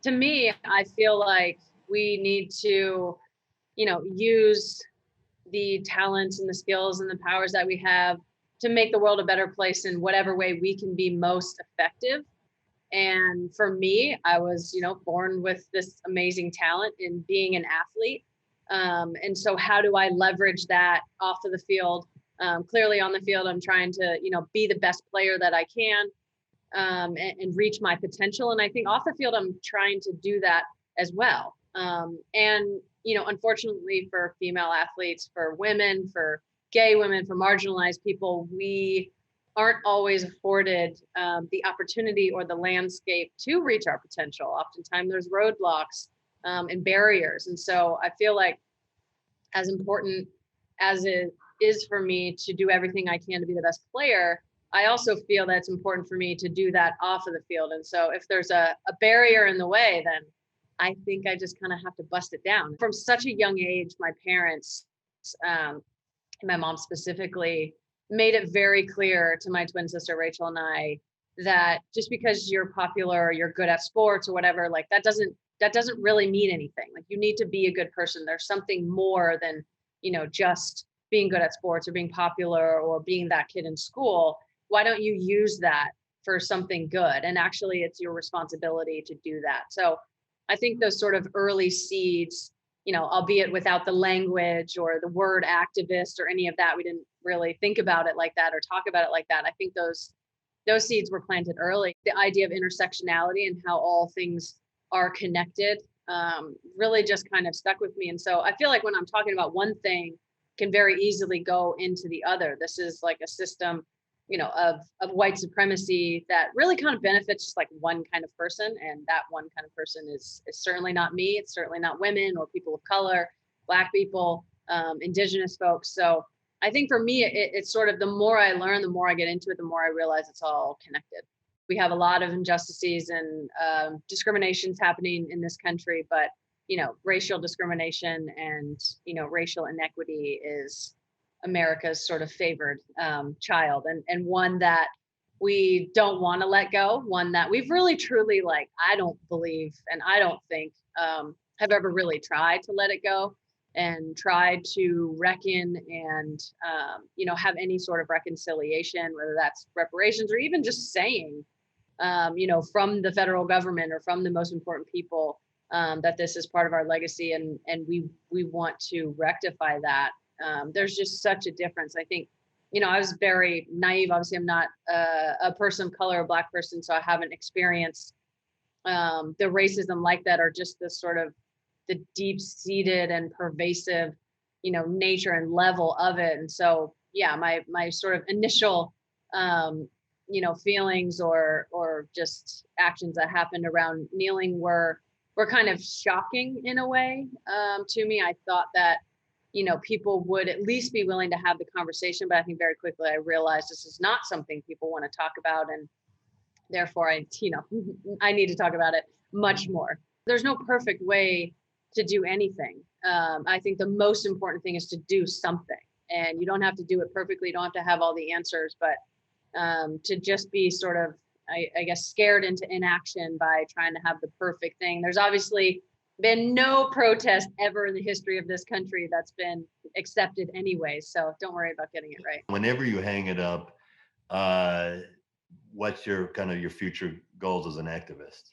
To me, I feel like we need to, use the talents and the skills and the powers that we have to make the world a better place in whatever way we can be most effective. And for me, I was, born with this amazing talent in being an athlete. And so how do I leverage that off of the field? Clearly on the field, I'm trying to, be the best player that I can, and reach my potential. And I think off the field, I'm trying to do that as well. And, unfortunately for female athletes, for women, for gay women, for marginalized people, we aren't always afforded the opportunity or the landscape to reach our potential. Oftentimes there's roadblocks and barriers. And so I feel like as important as it is for me to do everything I can to be the best player, I also feel that it's important for me to do that off of the field. And so if there's a barrier in the way, then I think I just kind of have to bust it down. From such a young age, my parents, and my mom specifically, made it very clear to my twin sister, Rachel, and I, that just because you're popular or you're good at sports or whatever, like that doesn't really mean anything. Like you need to be a good person. There's something more than, just being good at sports or being popular or being that kid in school. Why don't you use that for something good? And actually it's your responsibility to do that. So I think those sort of early seeds, albeit without the language or the word activist or any of that, we didn't really think about it like that or talk about it like that. I think those seeds were planted early. The idea of intersectionality and how all things are connected really just kind of stuck with me. And so I feel like when I'm talking about one thing, can very easily go into the other. This is like a system, of white supremacy that really kind of benefits just like one kind of person. And that one kind of person is certainly not me. It's certainly not women or people of color, Black people, indigenous folks. So I think for me, it's sort of the more I learn, the more I get into it, the more I realize it's all connected. We have a lot of injustices and discriminations happening in this country, but racial discrimination and racial inequity is America's sort of favored child, and one that we don't want to let go, one that we've really truly, like, I don't believe and I don't think have ever really tried to let it go and tried to reckon and have any sort of reconciliation, whether that's reparations or even just saying from the federal government or from the most important people, that this is part of our legacy, and we want to rectify that. There's just such a difference. I think, I was very naive. Obviously, I'm not a person of color, a Black person, so I haven't experienced the racism like that, or just the sort of the deep-seated and pervasive, nature and level of it. And so, yeah, my sort of initial feelings or just actions that happened around kneeling were kind of shocking in a way to me. I thought that, people would at least be willing to have the conversation, but I think very quickly I realized this is not something people want to talk about. And therefore I need to talk about it much more. There's no perfect way to do anything. I think the most important thing is to do something, and you don't have to do it perfectly. You don't have to have all the answers, but to just be sort of, I guess, scared into inaction by trying to have the perfect thing. There's obviously been no protest ever in the history of this country that's been accepted anyway. So don't worry about getting it right. Whenever you hang it up, what's your kind of your future goals as an activist?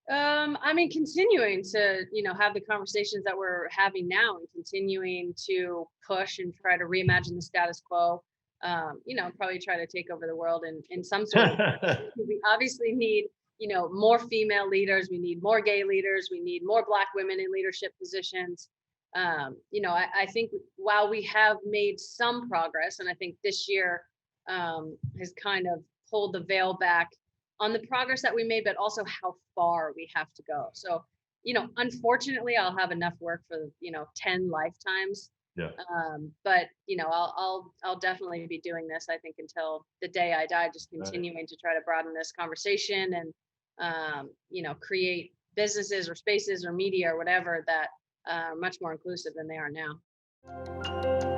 I mean, continuing to, have the conversations that we're having now and continuing to push and try to reimagine the status quo. Probably try to take over the world in some sort of way. We obviously need, more female leaders. We need more gay leaders. We need more Black women in leadership positions. I think while we have made some progress, and I think this year has kind of pulled the veil back on the progress that we made, but also how far we have to go. So, unfortunately, I'll have enough work for 10 lifetimes. Yeah. But I'll definitely be doing this, I think, until the day I die, just continuing to try to broaden this conversation and create businesses or spaces or media or whatever that are much more inclusive than they are now.